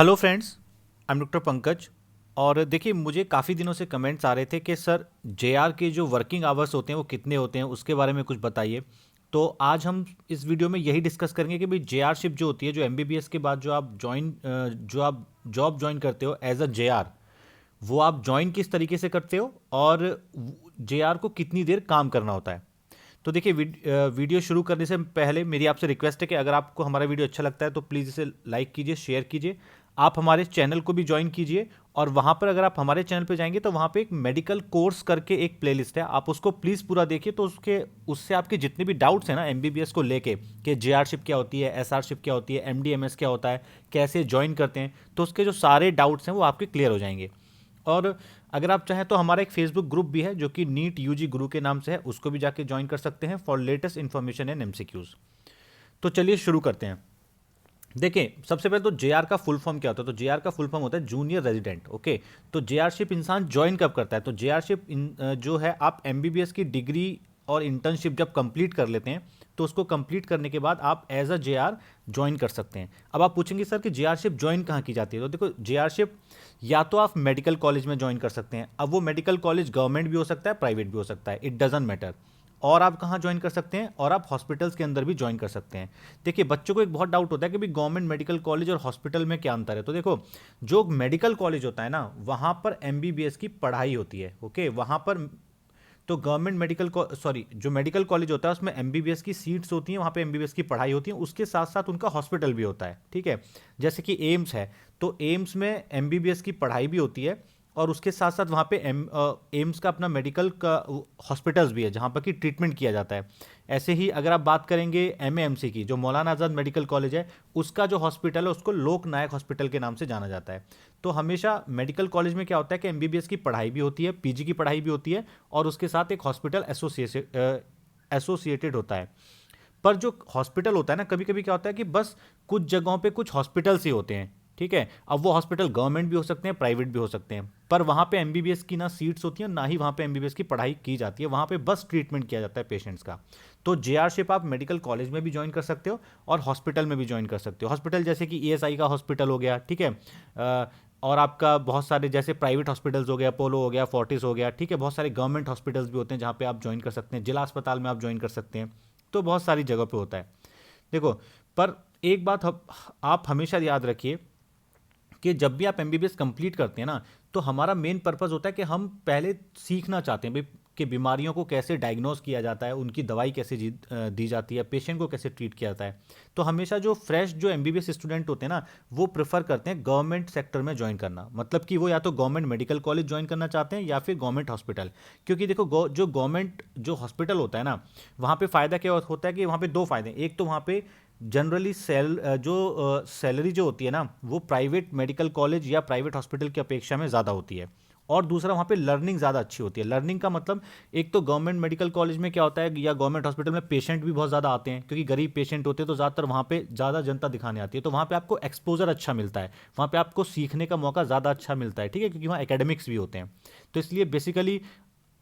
Hello friends, I am doctor Pankaj. और देखिए, मुझे काफ़ी दिनों से कमेंट्स आ रहे थे कि सर जेआर के जो वर्किंग आवर्स होते हैं वो कितने होते हैं, उसके बारे में कुछ बताइए। तो आज हम इस वीडियो में यही डिस्कस करेंगे कि भाई जेआर शिप जो होती है, जो एमबीबीएस के बाद जो आप जॉब ज्वाइन करते हो एज अ जेआर, वो आप ज्वाइन किस तरीके से करते हो और जेआर को कितनी देर काम करना होता है। तो देखिए, वीडियो शुरू करने से पहले मेरी आपसे रिक्वेस्ट है कि अगर आपको हमारा वीडियो अच्छा लगता है तो प्लीज़ इसे लाइक कीजिए, शेयर कीजिए। आप हमारे चैनल को भी ज्वाइन कीजिए, और वहाँ पर अगर आप हमारे चैनल पे जाएंगे तो वहाँ पे एक मेडिकल कोर्स करके एक प्लेलिस्ट है, आप उसको प्लीज़ पूरा देखिए। तो उससे आपके जितने भी डाउट्स हैं ना एमबीबीएस को लेके, कि जेआरशिप क्या होती है, एसआरशिप क्या होती है, एमडीएमएस क्या होता है, कैसे ज्वाइन करते हैं, तो उसके जो सारे डाउट्स हैं वो आपके क्लियर हो जाएंगे। और अगर आप चाहें तो हमारा एक फेसबुक ग्रुप भी है जो कि नीट यूजी गुरु के नाम से है, उसको भी जाके ज्वाइन कर सकते हैं for latest information and MCQs. तो चलिए शुरू करते हैं। देखिए, सबसे पहले तो जेआर का फुल फॉर्म क्या होता है। तो जेआर का फुल फॉर्म होता है जूनियर रेजिडेंट। ओके, तो जेआरशिप इंसान ज्वाइन कब करता है? तो जेआरशिप जो है, आप एमबीबीएस की डिग्री और इंटर्नशिप जब कंप्लीट कर लेते हैं तो उसको कंप्लीट करने के बाद आप एज अ जेआर ज्वाइन कर सकते हैं। अब आप पूछेंगे सर कि जेआरशिप ज्वाइन कहाँ की जाती है? तो देखो, जेआरशिप या तो आप मेडिकल कॉलेज में ज्वाइन कर सकते हैं। अब वो मेडिकल कॉलेज गवर्नमेंट भी हो सकता है, प्राइवेट भी हो सकता है, इट डजेंट मैटर। और आप कहाँ ज्वाइन कर सकते हैं? और आप हॉस्पिटल्स के अंदर भी ज्वाइन कर सकते हैं। देखिए, बच्चों को एक बहुत डाउट होता है कि भाई गवर्नमेंट मेडिकल कॉलेज और हॉस्पिटल में क्या अंतर है। तो देखो, जो मेडिकल कॉलेज होता है ना, वहाँ पर एमबीबीएस की पढ़ाई होती है। ओके, वहाँ पर तो गवर्नमेंट जो मेडिकल कॉलेज होता है उसमें एमबीबीएस की सीट्स होती हैं, वहाँ पे एमबीबीएस की पढ़ाई होती है, उसके साथ साथ उनका हॉस्पिटल भी होता है। ठीक है, जैसे कि एम्स है, तो एम्स में एमबीबीएस की पढ़ाई भी होती है, और उसके साथ साथ वहाँ पे एम्स का अपना मेडिकल का हॉस्पिटल्स भी है जहाँ पर कि ट्रीटमेंट किया जाता है। ऐसे ही अगर आप बात करेंगे एमएएमसी की, जो मौलाना आज़ाद मेडिकल कॉलेज है, उसका जो हॉस्पिटल है उसको लोक नायक हॉस्पिटल के नाम से जाना जाता है। तो हमेशा मेडिकल कॉलेज में क्या होता है कि एमबीबीएस की पढ़ाई भी होती है, पीजी की पढ़ाई भी होती है, और उसके साथ एक हॉस्पिटल एसोसिएटेड होता है। पर जो हॉस्पिटल होता है ना, कभी कभी क्या होता है कि बस कुछ जगहों पे कुछ हॉस्पिटल्स ही होते हैं। ठीक है, अब वो हॉस्पिटल गवर्नमेंट भी हो सकते हैं, प्राइवेट भी हो सकते हैं, पर वहाँ पे एमबीबीएस की ना सीट्स होती हैं, ना ही वहाँ पे एमबीबीएस की पढ़ाई की जाती है। वहाँ पे बस ट्रीटमेंट किया जाता है पेशेंट्स का। तो जेआरशिप आप मेडिकल कॉलेज में भी ज्वाइन कर सकते हो और हॉस्पिटल में भी ज्वाइन कर सकते हो। हॉस्पिटल जैसे कि ईएसआई का हॉस्पिटल हो गया, ठीक है। और आपका बहुत सारे जैसे प्राइवेट हॉस्पिटल्स हो गया, अपोलो हो गया, फोर्टिस हो गया, ठीक है। बहुत सारे गवर्नमेंट हॉस्पिटल्स भी होते हैं जहाँ पे आप ज्वाइन कर सकते हैं, जिला अस्पताल में आप ज्वाइन कर सकते हैं। तो बहुत सारी जगह पे होता है। देखो, पर एक बात आप हमेशा याद रखिए कि जब भी आप एमबीबीएस कंप्लीट करते हैं ना, तो हमारा मेन पर्पस होता है कि हम पहले सीखना चाहते हैं भाई कि बीमारियों को कैसे डायग्नोस किया जाता है, उनकी दवाई कैसे दी जाती है, पेशेंट को कैसे ट्रीट किया जाता है। तो हमेशा जो फ्रेश जो एमबीबीएस स्टूडेंट होते हैं ना, वो प्रेफर करते हैं गवर्नमेंट सेक्टर में ज्वाइन करना। मतलब कि वो या तो गवर्नमेंट मेडिकल कॉलेज ज्वाइन करना चाहते हैं या फिर गवर्नमेंट हॉस्पिटल। क्योंकि देखो, जो गवर्नमेंट जो हॉस्पिटल होता है ना, वहाँ पे फ़ायदा क्या होता है कि वहाँ पे दो फ़ायदे हैं। एक तो वहाँ पे जनरली सैलरी जो होती है ना, वो प्राइवेट मेडिकल कॉलेज या प्राइवेट हॉस्पिटल की अपेक्षा में ज़्यादा होती है। और दूसरा, वहाँ पे लर्निंग ज़्यादा अच्छी होती है। लर्निंग का मतलब, एक तो गवर्नमेंट मेडिकल कॉलेज में क्या होता है या गवर्नमेंट हॉस्पिटल में पेशेंट भी बहुत ज़्यादा आते हैं, क्योंकि गरीब पेशेंट होते हैं, तो ज़्यादातर वहाँ पे ज़्यादा जनता दिखाने आती है। तो वहाँ पे आपको एक्सपोजर अच्छा मिलता है, वहाँ पे आपको सीखने का मौका ज़्यादा अच्छा मिलता है, ठीक है, क्योंकि वहाँ एकेडमिक्स भी होते हैं। तो इसलिए बेसिकली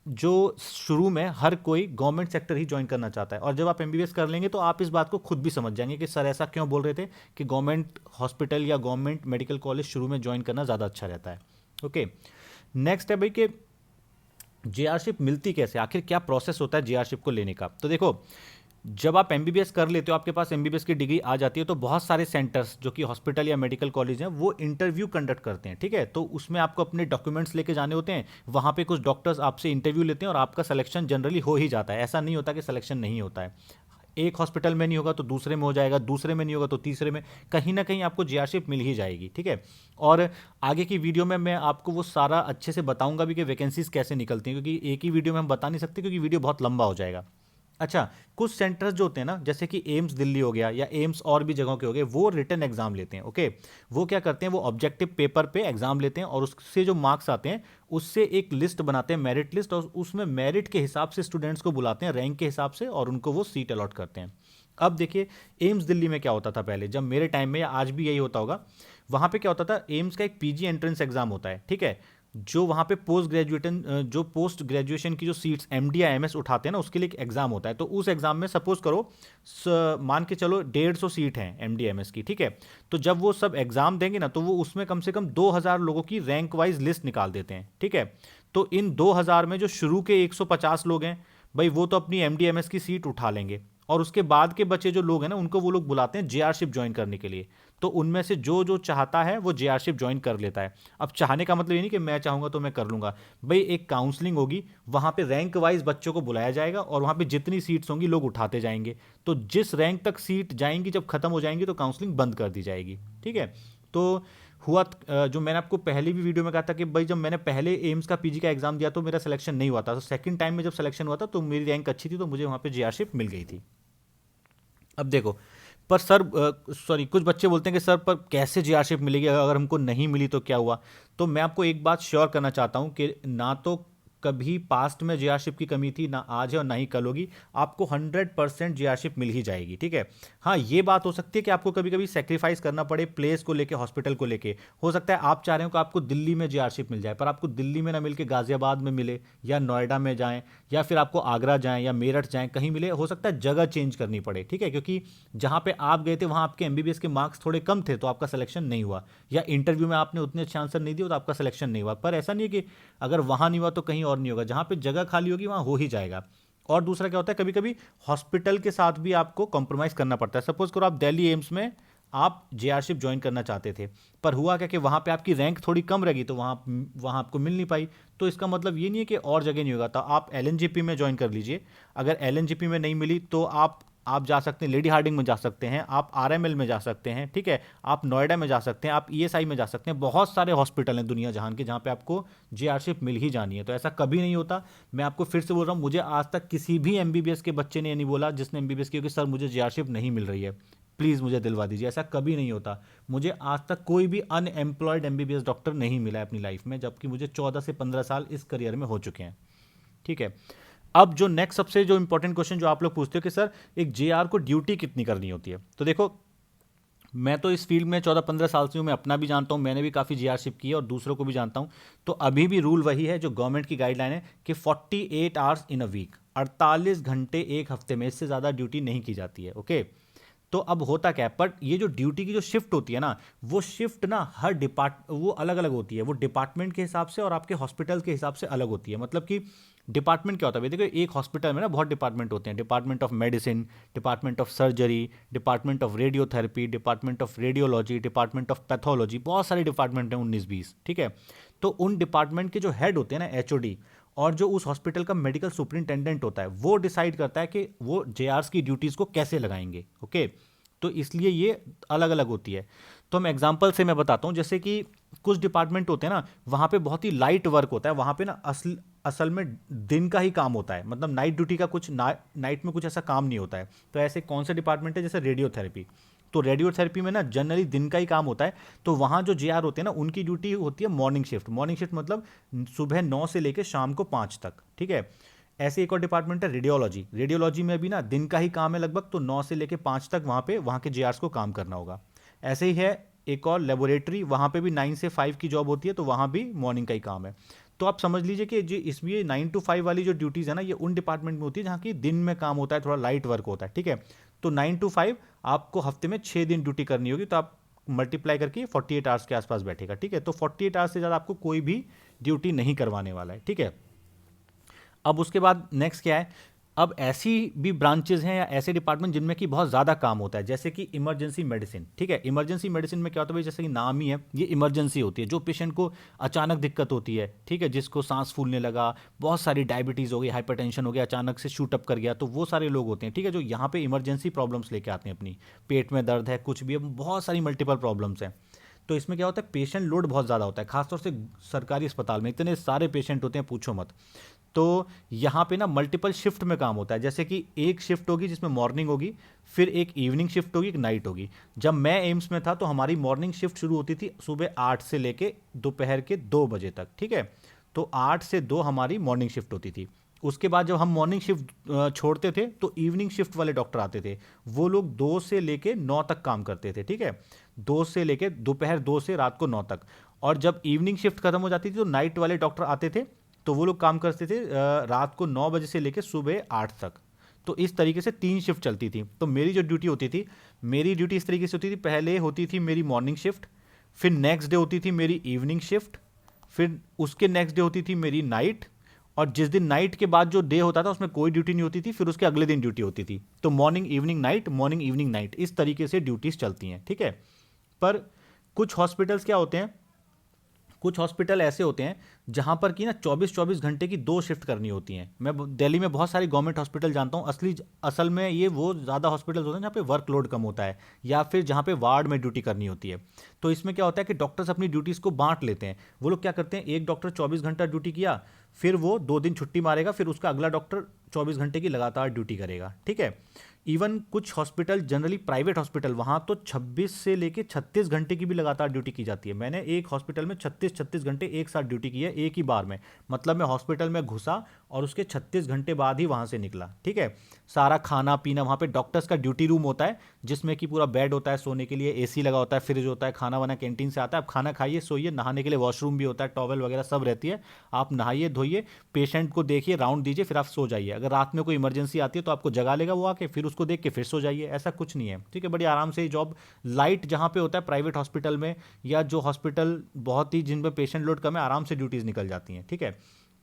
जो शुरू में हर कोई गवर्नमेंट सेक्टर ही ज्वाइन करना चाहता है। और जब आप एमबीबीएस कर लेंगे तो आप इस बात को खुद भी समझ जाएंगे कि सर ऐसा क्यों बोल रहे थे कि गवर्नमेंट हॉस्पिटल या गवर्नमेंट मेडिकल कॉलेज शुरू में ज्वाइन करना ज़्यादा अच्छा रहता है। ओके, नेक्स्ट है भाई कि जेआरशिप मिलती कैसे, आखिर क्या प्रोसेस होता है जेआरशिप को लेने का। तो देखो, जब आप एमबीबीएस कर लेते हो, आपके पास एमबीबीएस की डिग्री आ जाती है, तो बहुत सारे सेंटर्स जो कि हॉस्पिटल या मेडिकल कॉलेज हैं, वो इंटरव्यू कंडक्ट करते हैं। ठीक है, तो उसमें आपको अपने डॉक्यूमेंट्स लेके जाने होते हैं। वहाँ पे कुछ डॉक्टर्स आपसे इंटरव्यू लेते हैं और आपका सिलेक्शन जनरली हो ही जाता है। ऐसा नहीं होता कि सिलेक्शन नहीं होता है। एक हॉस्पिटल में नहीं होगा तो दूसरे में हो जाएगा, दूसरे में नहीं होगा तो तीसरे में, कहीं ना कहीं आपको जेआरशिप मिल ही जाएगी। ठीक है, और आगे की वीडियो में मैं आपको वो सारा अच्छे से बताऊंगा भी कि वैकेंसीज कैसे निकलती हैं, क्योंकि एक ही वीडियो में हम बता नहीं सकते, क्योंकि वीडियो बहुत लंबा हो जाएगा। अच्छा, कुछ सेंटर्स जो होते हैं ना, जैसे कि एम्स दिल्ली हो गया या एम्स और भी जगहों के हो गए, वो रिटन एग्जाम लेते हैं। ओके, वो क्या करते हैं, वो ऑब्जेक्टिव पेपर पे एग्जाम लेते हैं और उससे जो मार्क्स आते हैं उससे एक लिस्ट बनाते हैं, मेरिट लिस्ट, और उसमें मेरिट के हिसाब से स्टूडेंट्स को बुलाते हैं, रैंक के हिसाब से, और उनको वो सीट अलॉट करते हैं। अब देखिए, एम्स दिल्ली में क्या होता था पहले, जब मेरे टाइम में, या आज भी यही होता होगा, वहाँ पे क्या होता था, एम्स का एक पीजी एंट्रेंस एग्जाम होता है। ठीक है, जो वहाँ पे पोस्ट ग्रेजुएशन की जो सीट्स एमडी या एमएस उठाते हैं ना, उसके लिए एक एग्ज़ाम होता है। तो उस एग्ज़ाम में सपोज करो मान के चलो 150 सीट हैं एमडी एमएस की, ठीक है। तो जब वो सब एग्ज़ाम देंगे ना, तो वो उसमें कम से कम 2000 लोगों की रैंक वाइज लिस्ट निकाल देते हैं, ठीक है। तो इन 2000 में जो शुरू के 150 लोग हैं भाई, वो तो अपनी एमडी एमएस की सीट उठा लेंगे, और उसके बाद के बचे जो लोग हैं ना, उनको वो लोग बुलाते हैं जेआरशिप ज्वाइन करने के लिए। तो उनमें से जो जो चाहता है वो जेआरशिप ज्वाइन कर लेता है। अब चाहने का मतलब ये नहीं कि मैं चाहूंगा तो मैं कर लूंगा भाई, एक काउंसलिंग होगी, वहां पे रैंक वाइज बच्चों को बुलाया जाएगा, और वहां पे जितनी सीट्स होंगी लोग उठाते जाएंगे। तो जिस रैंक तक सीट जाएंगी, जब खत्म हो जाएंगी तो काउंसलिंग बंद कर दी जाएगी, ठीक है। तो जो मैंने आपको पहले भी वीडियो में कहा था कि भाई, जब मैंने पहले एम्स का पीजी का एग्जाम दिया तो मेरा सिलेक्शन नहीं हुआ था, तो सेकंड टाइम में जब सिलेक्शन हुआ था तो मेरी रैंक अच्छी थी, तो मुझे वहां पे जेआरशिप मिल गई थी। अब देखो, पर सर सॉरी, कुछ बच्चे बोलते हैं कि सर पर कैसे जीआरशिप मिलेगी, अगर हमको नहीं मिली तो क्या हुआ। तो मैं आपको एक बात श्योर करना चाहता हूं कि ना तो कभी पास्ट में जीआरशिप की कमी थी, ना आज है और ना ही कल होगी। आपको 100% जीआरशिप मिल ही जाएगी, ठीक है। हाँ, ये बात हो सकती है कि आपको कभी कभी सेक्रीफाइस करना पड़े प्लेस को लेके, हॉस्पिटल को लेके। हो सकता है आप चाह रहे हो कि आपको दिल्ली में जीआरशिप मिल जाए, पर आपको दिल्ली में ना मिल के गाजियाबाद में मिले, या नोएडा में जाएं, या फिर आपको आगरा जाएं या मेरठ जाएं, कहीं मिले। हो सकता है जगह चेंज करनी पड़े, ठीक है, क्योंकि जहां पे आप गए थे वहां आपके एमबीबीएस के मार्क्स थोड़े कम थे, तो आपका सिलेक्शन नहीं हुआ, या इंटरव्यू में आपने उतने अच्छे आंसर नहीं दिए तो आपका सिलेक्शन नहीं हुआ। पर ऐसा नहीं है कि अगर वहां नहीं हुआ तो कहीं और नहीं होगा, जहां पे जगह खाली होगी वहां हो ही जाएगा। और दूसरा क्या होता है, कभी कभी हॉस्पिटल के साथ भी आपको कॉम्प्रोमाइज करना पड़ता है। सपोज करो आप दिल्ली एम्स में आप जेआरशिप ज्वाइन करना चाहते थे, पर हुआ क्या कि वहां पे आपकी रैंक थोड़ी कम रहेगी, तो वहां वहां आपको मिल नहीं पाई। तो इसका मतलब ये नहीं है कि और जगह नहीं होगा, तो आप एलएनजेपी में ज्वाइन कर लीजिए। अगर एलएनजेपी में नहीं मिली तो आप जा सकते हैं, लेडी हार्डिंग में जा सकते हैं, आप आरएमएल में जा सकते हैं, ठीक है, आप नोएडा में जा सकते हैं, आप ईएसआई में जा सकते हैं। बहुत सारे हॉस्पिटल हैं दुनिया जहान के जहां पे आपको जेआरशिप मिल ही जानी है। तो ऐसा कभी नहीं होता। मैं आपको फिर से बोल रहा हूं, मुझे आज तक किसी भी एमबीबीएस के बच्चे ने ये नहीं बोला जिसने एमबीबीएस किया कि सर मुझे जेआरशिप नहीं मिल रही है, प्लीज़ मुझे दिलवा दीजिए। ऐसा कभी नहीं होता। मुझे आज तक कोई भी अनएम्प्लॉयड एमबीबीएस डॉक्टर नहीं मिला है अपनी लाइफ में, जबकि मुझे 14 से 15 साल इस करियर में हो चुके हैं, ठीक है। अब जो नेक्स्ट सबसे जो इंपॉर्टेंट क्वेश्चन जो आप लोग पूछते हो कि सर एक जेआर को ड्यूटी कितनी करनी होती है, तो देखो, मैं तो इस फील्ड में 14-15 साल से हूँ, मैं अपना भी जानता हूँ, मैंने भी काफ़ी जीआरशिप की है और दूसरों को भी जानता हूँ। तो अभी भी रूल वही है जो गवर्नमेंट की गाइडलाइन है कि 48 आवर्स इन अ वीक, 48 घंटे एक हफ्ते में, इससे ज़्यादा ड्यूटी नहीं की जाती है, ओके। तो अब होता क्या है, पर ये जो ड्यूटी की जो शिफ्ट होती है ना, वो शिफ्ट ना वो अलग अलग होती है, वो डिपार्टमेंट के हिसाब से और आपके हॉस्पिटल के हिसाब से अलग होती है। मतलब कि डिपार्टमेंट क्या होता है, देखो एक हॉस्पिटल में ना बहुत डिपार्टमेंट होते हैं, department of medicine, department of surgery, department of radiotherapy, department of radiology, department of pathology, बहुत सारे डिपार्टमेंट हैं, 19-20, ठीक है। तो उन डिपार्टमेंट के जो हेड होते हैं ना, एचओडी, और जो उस हॉस्पिटल का मेडिकल सुपरिंटेंडेंट होता है, वो डिसाइड करता है कि वो जेआरस की ड्यूटीज़ को कैसे लगाएंगे, ओके। तो इसलिए ये अलग अलग होती है। तो हम एग्जांपल से मैं बताता हूँ, जैसे कि कुछ डिपार्टमेंट होते हैं ना, वहाँ पे बहुत ही लाइट वर्क होता है, वहाँ पे ना असल में दिन का ही काम होता है, मतलब नाइट ड्यूटी का कुछ नाइट में कुछ ऐसा काम नहीं होता है। तो ऐसे कौन से डिपार्टमेंट है, जैसे रेडियोथेरेपी, तो रेडियोथेरेपी में ना जनरली दिन का ही काम होता है। तो वहाँ जो जेआर होते हैं ना, उनकी ड्यूटी होती है मॉर्निंग शिफ्ट। मॉर्निंग शिफ्ट मतलब सुबह 9 से लेकर शाम को 5 तक, ठीक है। ऐसे एक और डिपार्टमेंट है रेडियोलॉजी। रेडियोलॉजी में भी ना दिन का ही काम है लगभग, तो 9 से लेकर 5 तक वहाँ के जेआर्स को काम करना होगा। ऐसे ही है एक और लेबोरेटरी, वहाँ पे भी 9 से 5 की जॉब होती है, तो वहाँ भी मॉर्निंग का ही काम है। तो आप समझ लीजिए कि जो इसमें 9 to 5 वाली जो ड्यूटीज़ है ना, ये उन डिपार्टमेंट में होती है जहाँ की दिन में काम होता है, थोड़ा लाइट वर्क होता है, ठीक है। तो 9 to 5 आपको हफ्ते में 6 दिन ड्यूटी करनी होगी, तो आप मल्टीप्लाई करके 48 आवर्स के आसपास बैठेगा, ठीक है। तो 48 आवर्स से ज़्यादा आपको कोई भी ड्यूटी नहीं करवाने वाला है, ठीक है। अब उसके बाद नेक्स्ट क्या है, अब ऐसी भी ब्रांचेज हैं या ऐसे डिपार्टमेंट जिनमें कि बहुत ज़्यादा काम होता है, जैसे कि इमरजेंसी मेडिसिन, ठीक है। इमरजेंसी मेडिसिन में क्या होता है भाई, जैसे कि नाम ही है, ये इमरजेंसी होती है। जो पेशेंट को अचानक दिक्कत होती है, ठीक है, जिसको सांस फूलने लगा, बहुत सारी डायबिटीज़ हो गई, हाइपरटेंशन हो गया, अचानक से शूट अप कर गया, तो वो सारे लोग होते हैं, ठीक है, जो यहाँ पे इमरजेंसी प्रॉब्लम्स लेके आते हैं अपनी। पेट में दर्द है, कुछ भी है, बहुत सारी मल्टीपल प्रॉब्लम्स हैं। तो इसमें क्या होता है, पेशेंट लोड बहुत ज़्यादा होता है, खासतौर से सरकारी अस्पताल में इतने सारे पेशेंट होते हैं, पूछो मत। तो यहाँ पे ना मल्टीपल शिफ्ट में काम होता है, जैसे कि एक शिफ्ट होगी जिसमें मॉर्निंग होगी, फिर एक इवनिंग शिफ्ट होगी, एक नाइट होगी। जब मैं एम्स में था तो हमारी मॉर्निंग शिफ्ट शुरू होती थी सुबह 8 से लेके दोपहर के 2 बजे तक, ठीक है। तो 8 से 2 हमारी मॉर्निंग शिफ्ट होती थी। उसके बाद जब हम मॉर्निंग शिफ्ट छोड़ते थे तो इवनिंग शिफ्ट वाले डॉक्टर आते थे। वो लोग 2 से लेके 9 तक काम करते थे, ठीक है। 2 से लेके दोपहर 2 से रात को 9 तक। और जब इवनिंग शिफ्ट खत्म हो जाती थी तो नाइट वाले डॉक्टर आते थे, तो वो लोग काम करते थे रात को 9 बजे से लेके सुबह 8 तक। तो इस तरीके से 3 शिफ्ट चलती थी। तो मेरी जो ड्यूटी होती थी, मेरी ड्यूटी इस तरीके से होती थी, पहले होती थी मेरी मॉर्निंग शिफ्ट, फिर नेक्स्ट डे होती थी मेरी इवनिंग शिफ्ट, फिर उसके नेक्स्ट डे होती थी मेरी नाइट, और जिस दिन नाइट के बाद जो डे होता था उसमें कोई ड्यूटी नहीं होती थी, फिर उसके अगले दिन ड्यूटी होती थी। तो morning evening night, morning evening night, इस तरीके से ड्यूटीज चलती हैं, ठीक है। पर कुछ हॉस्पिटल्स क्या होते हैं, कुछ हॉस्पिटल ऐसे होते हैं जहां पर कि ना 24-24 घंटे की 2 शिफ्ट करनी होती हैं। मैं दिल्ली में बहुत सारी गवर्नमेंट हॉस्पिटल जानता हूँ। असल में ये वो ज़्यादा हॉस्पिटल्स होते हैं जहाँ पे वर्कलोड कम होता है, या फिर जहाँ पे वार्ड में ड्यूटी करनी होती है। तो इसमें क्या होता है कि डॉक्टर्स अपनी ड्यूटीज़ को बांट लेते हैं। वो लोग क्या करते हैं, एक डॉक्टर 24 घंटा ड्यूटी किया, फिर वो 2 दिन छुट्टी मारेगा, फिर उसका अगला डॉक्टर 24 घंटे की लगातार ड्यूटी करेगा, ठीक है। इवन कुछ हॉस्पिटल, जनरली प्राइवेट हॉस्पिटल, वहाँ तो 26 से लेके 36 घंटे की भी लगातार ड्यूटी की जाती है। मैंने एक हॉस्पिटल में 36 घंटे एक साथ ड्यूटी की है, एक ही बार में। मतलब मैं हॉस्पिटल में घुसा और उसके 36 घंटे बाद ही वहाँ से निकला, ठीक है। सारा खाना पीना, वहाँ पे डॉक्टर्स का ड्यूटी रूम होता है जिसमें कि पूरा बेड होता है सोने के लिए, एसी लगा होता है, फ्रिज होता है, खाना वाना कैंटीन से आता है, आप खाना खाइए, सोइए, नहाने के लिए वॉशरूम भी होता है, टॉवल वगैरह सब रहती है। आप नहाइए धोइए, पेशेंट को देखिए, राउंड दीजिए, फिर आप सो जाइए। अगर रात में कोई इमरजेंसी आती है तो आपको जगा लेगा वो आके, फिर उसको देख के फिर सो जाइए। ऐसा कुछ नहीं है, ठीक है। बड़ी आराम से ये जॉब, लाइट जहाँ पे होता है प्राइवेट हॉस्पिटल में, या जो हॉस्पिटल बहुत ही जिन पे पेशेंट लोड कम है, आराम से ड्यूटीज निकल जाती हैं, ठीक है।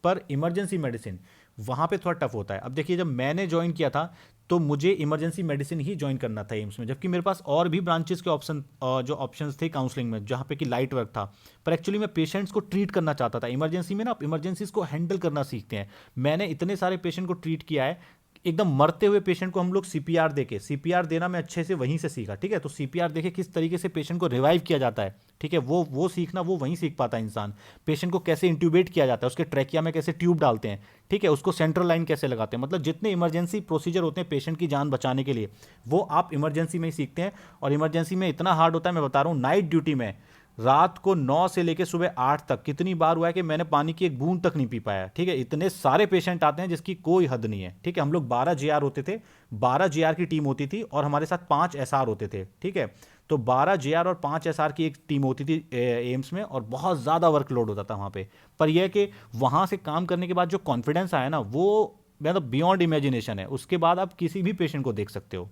पर इमरजेंसी मेडिसिन वहाँ पे थोड़ा टफ होता है। अब देखिए, जब मैंने ज्वाइन किया था तो मुझे इमरजेंसी मेडिसिन ही ज्वाइन करना था एम्स में, जबकि मेरे पास और भी ब्रांचेस के जो ऑप्शंस थे काउंसलिंग में, जहाँ पे कि लाइट वर्क था। पर एक्चुअली मैं पेशेंट्स को ट्रीट करना चाहता था। इमरजेंसी में ना आप इमरजेंसीज को हैंडल करना सीखते हैं। मैंने इतने सारे पेशेंट को ट्रीट किया है, एकदम मरते हुए पेशेंट को हम लोग सीपीआर देके, सीपीआर देना मैं अच्छे से वहीं से सीखा, ठीक है। तो सीपीआर देखे किस तरीके से पेशेंट को रिवाइव किया जाता है, ठीक है, वो सीखना वो वहीं सीख पाता है इंसान। पेशेंट को कैसे इंट्यूबेट किया जाता है, उसके ट्रैकिया में कैसे ट्यूब डालते हैं, ठीक है, उसको सेंट्रल लाइन कैसे लगाते हैं, मतलब जितने इमरजेंसी प्रोसीजर होते हैं पेशेंट की जान बचाने के लिए, वो आप इमरजेंसी में ही सीखते हैं। और इमरजेंसी में इतना हार्ड होता है, मैं बता रहा हूँ, नाइट ड्यूटी में रात को 9 से लेकर सुबह 8 तक कितनी बार हुआ है कि मैंने पानी की एक बूंद तक नहीं पी पाया, ठीक है। इतने सारे पेशेंट आते हैं जिसकी कोई हद नहीं है, ठीक है। हम लोग 12 जेआर होते थे, 12 जेआर की टीम होती थी, और हमारे साथ 5 एसआर होते थे, ठीक है। तो 12 जेआर और 5 एसआर की एक टीम होती थी एम्स में, और बहुत ज़्यादा वर्कलोड होता था वहाँ पे। पर यह कि वहाँ से काम करने के बाद जो कॉन्फिडेंस आया ना, वो मतलब बियॉन्ड इमेजिनेशन है। उसके बाद आप किसी भी पेशेंट को देख सकते हो।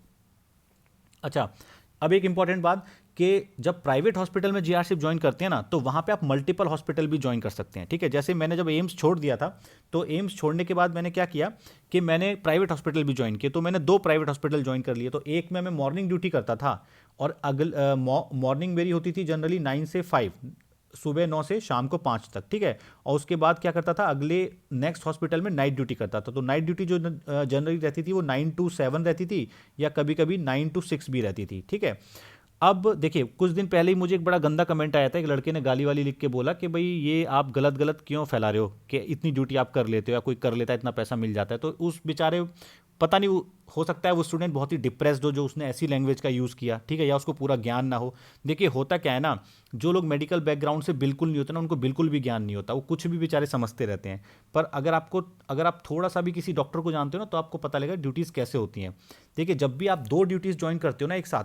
अच्छा, अब एक इंपॉर्टेंट बात, कि जब प्राइवेट हॉस्पिटल में जीआरशिप ज्वाइन करते हैं ना, तो वहाँ पे आप मल्टीपल हॉस्पिटल भी ज्वाइन कर सकते हैं, ठीक है। जैसे मैंने जब एम्स छोड़ दिया था, तो एम्स छोड़ने के बाद मैंने क्या किया कि मैंने प्राइवेट हॉस्पिटल भी ज्वाइन किए। तो मैंने 2 प्राइवेट हॉस्पिटल ज्वाइन कर लिए। तो एक में मैं मॉर्निंग ड्यूटी करता था, और मॉर्निंग मेरी होती थी जनरली 9 से 5, सुबह 9 से शाम को 5 तक, ठीक है। और उसके बाद क्या करता था, अगले नेक्स्ट हॉस्पिटल में नाइट ड्यूटी करता था। तो नाइट ड्यूटी जो जनरली रहती थी वो 9 to 7 रहती थी, या कभी कभी 9 to 6 भी रहती थी, ठीक है। अब देखिए, कुछ दिन पहले ही मुझे एक बड़ा गंदा कमेंट आया था। एक लड़के ने गाली वाली लिख के बोला कि भाई ये आप गलत गलत क्यों फैला रहे हो, कि इतनी ड्यूटी आप कर लेते हो, या कोई कर लेता है इतना पैसा मिल जाता है। तो उस बेचारे, पता नहीं, हो सकता है वो स्टूडेंट बहुत ही डिप्रेस्ड हो जो उसने ऐसी लैंग्वेज का यूज़ किया, ठीक है, या उसको पूरा ज्ञान ना हो। देखिए, होता क्या है ना, जो लोग मेडिकल बैकग्राउंड से बिल्कुल नहीं होते ना, उनको बिल्कुल भी ज्ञान नहीं होता, वो कुछ भी बेचारे समझते रहते हैं। पर अगर आप थोड़ा सा भी किसी डॉक्टर को जानते हो ना, तो आपको पता लगेगा ड्यूटीज़ कैसे होती हैं। देखिए, जब भी आप 2 ड्यूटीज़ ज्वाइन करते हो ना एक साथ,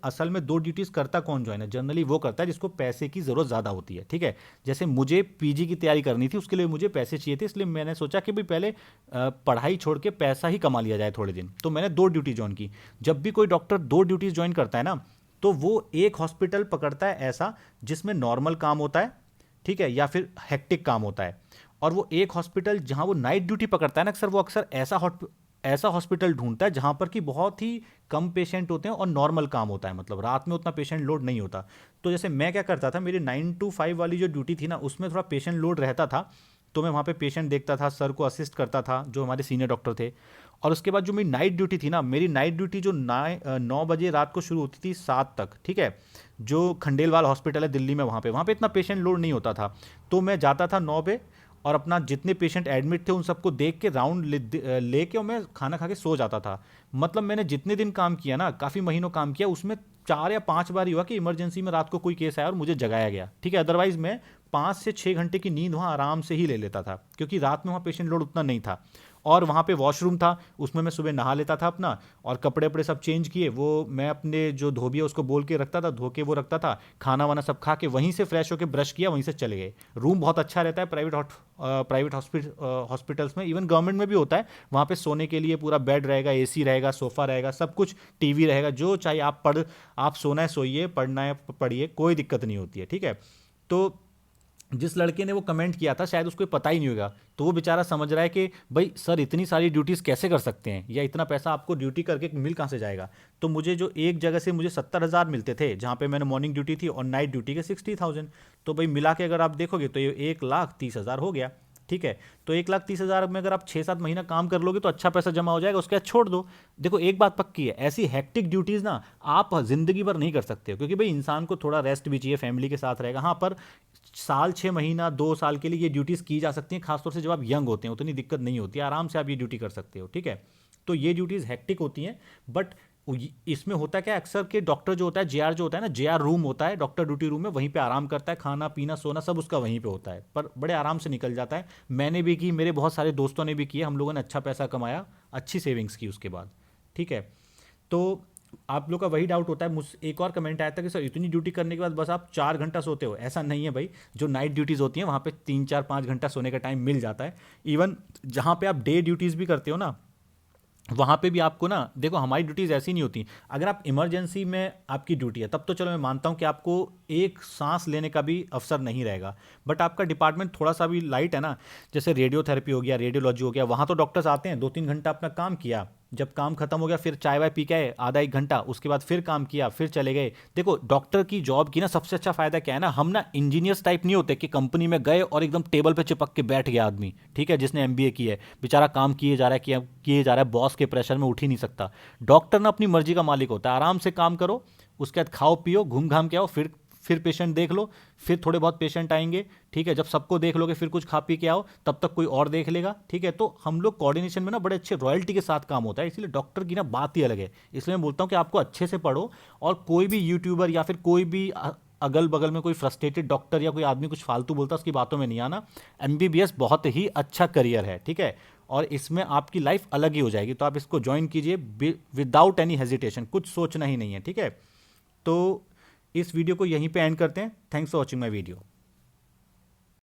असल में 2 ड्यूटीज़ करता कौन ज्वाइन है, जनरली वो करता है जिसको पैसे की ज़रूरत ज़्यादा होती है, ठीक है। जैसे मुझे पीजी की तैयारी करनी थी, उसके लिए मुझे पैसे चाहिए थे, इसलिए मैंने सोचा कि भाई पहले पढ़ाई छोड़ के पैसा ही कमा लिया जाए थोड़े दिन। तो मैंने 2 ड्यूटी ज्वाइन की। जब भी कोई डॉक्टर 2 ड्यूटीज ज्वाइन करता है ना, तो वो एक हॉस्पिटल पकड़ता है ऐसा जिसमें नॉर्मल काम होता है, ठीक है, या फिर हेक्टिक काम होता है। और वो एक हॉस्पिटल जहां वो नाइट ड्यूटी पकड़ता है ना, अक्सर वो अक्सर ऐसा हॉस्पिटल ढूंढता है जहां पर कि बहुत ही कम पेशेंट होते हैं और नॉर्मल काम होता है, मतलब रात में उतना पेशेंट लोड नहीं होता। तो जैसे मैं क्या करता था, मेरी 9 to 5 वाली जो ड्यूटी थी ना, उसमें थोड़ा पेशेंट लोड रहता था। तो मैं वहाँ पे पेशेंट देखता था, सर को असिस्ट करता था जो हमारे सीनियर डॉक्टर थे। और उसके बाद जो मेरी नाइट ड्यूटी थी ना, मेरी नाइट ड्यूटी जो 9 बजे रात को शुरू होती थी 7 तक, ठीक है। जो खंडेलवाल हॉस्पिटल है दिल्ली में, वहाँ पे इतना पेशेंट लोड नहीं होता था। तो मैं जाता था 9 पे, और अपना जितने पेशेंट एडमिट थे उन सबको देख के राउंड लेके, और मैं खाना खा के सो जाता था। मतलब मैंने जितने दिन काम किया ना, काफ़ी महीनों काम किया, उसमें 4 या 5 बार ही हुआ कि इमरजेंसी में रात को कोई केस आया और मुझे जगाया गया, ठीक है। अदरवाइज मैं 5 से 6 घंटे की नींद वहाँ आराम से ही ले लेता था, क्योंकि रात में वहाँ पेशेंट लोड उतना नहीं था। और वहाँ पे वॉशरूम था, उसमें मैं सुबह नहा लेता था अपना, और कपड़े वपड़े सब चेंज किए, वो मैं अपने जो धोबी है उसको बोल के रखता था, धो के वो रखता था, खाना वाना सब खा के वहीं से फ्रेश होकर ब्रश किया, वहीं से चले गए। रूम बहुत अच्छा रहता है प्राइवेट हॉस्पिटल्स में, इवन गवर्नमेंट में भी होता है। वहाँ पे सोने के लिए पूरा बेड रहेगा, एसी रहेगा, सोफ़ा रहेगा, सब कुछ, टीवी रहेगा, जो चाहिए आप सोना है सोइए, पढ़ना है पढ़िए, कोई दिक्कत नहीं होती है, ठीक है। तो जिस लड़के ने वो कमेंट किया था शायद उसको पता ही नहीं होगा, तो वो बेचारा समझ रहा है कि भाई सर इतनी सारी ड्यूटीज़ कैसे कर सकते हैं, या इतना पैसा आपको ड्यूटी करके मिल कहाँ से जाएगा। तो मुझे जो एक जगह से मुझे 70,000 मिलते थे, जहाँ पे मैंने मॉर्निंग ड्यूटी थी, और नाइट ड्यूटी के 60,000, तो भाई मिला के अगर आप देखोगे तो ये 1,30,000 हो गया, ठीक है। तो 1,30,000 में अगर आप 6-7 महीना काम कर लोगे तो अच्छा पैसा जमा हो जाएगा, उसके बाद छोड़ दो। देखो एक बात पक्की है, ऐसी हैक्टिक ड्यूटीज़ ना आप जिंदगी भर नहीं कर सकते हो, क्योंकि भाई इंसान को थोड़ा रेस्ट भी चाहिए, फैमिली के साथ रहेगा, हाँ, पर साल 6 महीना 2 साल के लिए ये ड्यूटीज़ की जा सकती हैं, खासतौर से जब आप यंग होते हैं, उतनी दिक्कत नहीं होती, आराम से आप ये ड्यूटी कर सकते हो, ठीक है। तो ये ड्यूटीज़ हैक्टिक होती हैं, बट इसमें होता क्या है, अक्सर के डॉक्टर जो होता है, जेआर जो होता है ना, जेआर रूम होता है, डॉक्टर ड्यूटी रूम में, वहीं पे आराम करता है, खाना पीना सोना सब उसका वहीं पे होता है, पर बड़े आराम से निकल जाता है। मैंने भी की, मेरे बहुत सारे दोस्तों ने भी किया, हम लोगों ने अच्छा पैसा कमाया, अच्छी सेविंग्स की उसके बाद, ठीक है। तो आप लोग का वही डाउट होता है, मुझ एक और कमेंट आया था कि सर इतनी ड्यूटी करने के बाद बस आप 4 घंटा सोते हो, ऐसा नहीं है भाई। जो नाइट ड्यूटीज़ होती हैं वहाँ पे 3-4-5 घंटा सोने का टाइम मिल जाता है। इवन जहाँ पे आप डे ड्यूटीज़ भी करते हो ना, वहाँ पे भी आपको ना, देखो हमारी ड्यूटीज़ ऐसी नहीं होती। अगर आप इमरजेंसी में आपकी ड्यूटी है तब तो चलो मैं मानता हूँ कि आपको एक सांस लेने का भी अवसर नहीं रहेगा, बट आपका डिपार्टमेंट थोड़ा सा भी लाइट है ना, जैसे रेडियोथेरेपी हो गया, रेडियोलॉजी हो गया, वहाँ तो डॉक्टर्स आते हैं, 2-3 घंटा अपना काम किया, जब काम खत्म हो गया फिर चाय वाय पी के आए, आधा 1 घंटा, उसके बाद फिर काम किया, फिर चले गए। देखो डॉक्टर की जॉब की ना सबसे अच्छा फायदा क्या है ना, हम ना इंजीनियर्स टाइप नहीं होते कि कंपनी में गए और एकदम टेबल पे चिपक के बैठ गया आदमी, ठीक है, जिसने एमबीए की है, बेचारा काम किए जा रहा है, किए जा रहा है, बॉस के प्रेशर में उठ ही नहीं सकता। डॉक्टर ना अपनी मर्जी का मालिक होता है, आराम से काम करो, उसके बाद खाओ पियो, घूम घाम के आओ, फिर पेशेंट देख लो, फिर थोड़े बहुत पेशेंट आएंगे, ठीक है, जब सबको देख लोगे फिर कुछ खा पी के आओ, तब तक कोई और देख लेगा, ठीक है। तो हम लोग कोऑर्डिनेशन में ना बड़े अच्छे रॉयल्टी के साथ काम होता है, इसलिए डॉक्टर की ना बात ही अलग है। इसलिए मैं बोलता हूँ कि आपको अच्छे से पढ़ो, और कोई भी यूट्यूबर या फिर कोई भी अगल बगल में कोई फ्रस्ट्रेटेड डॉक्टर या कोई आदमी कुछ फालतू बोलता है उसकी बातों में नहीं आना। एमबीबीएस बहुत ही अच्छा करियर है, ठीक है, और इसमें आपकी लाइफ अलग ही हो जाएगी, तो आप इसको ज्वाइन कीजिए विदाउट एनी हेजिटेशन, कुछ सोचना ही नहीं है, ठीक है। तो इस वीडियो को यहीं पे एंड करते हैं। Thanks for watching my video.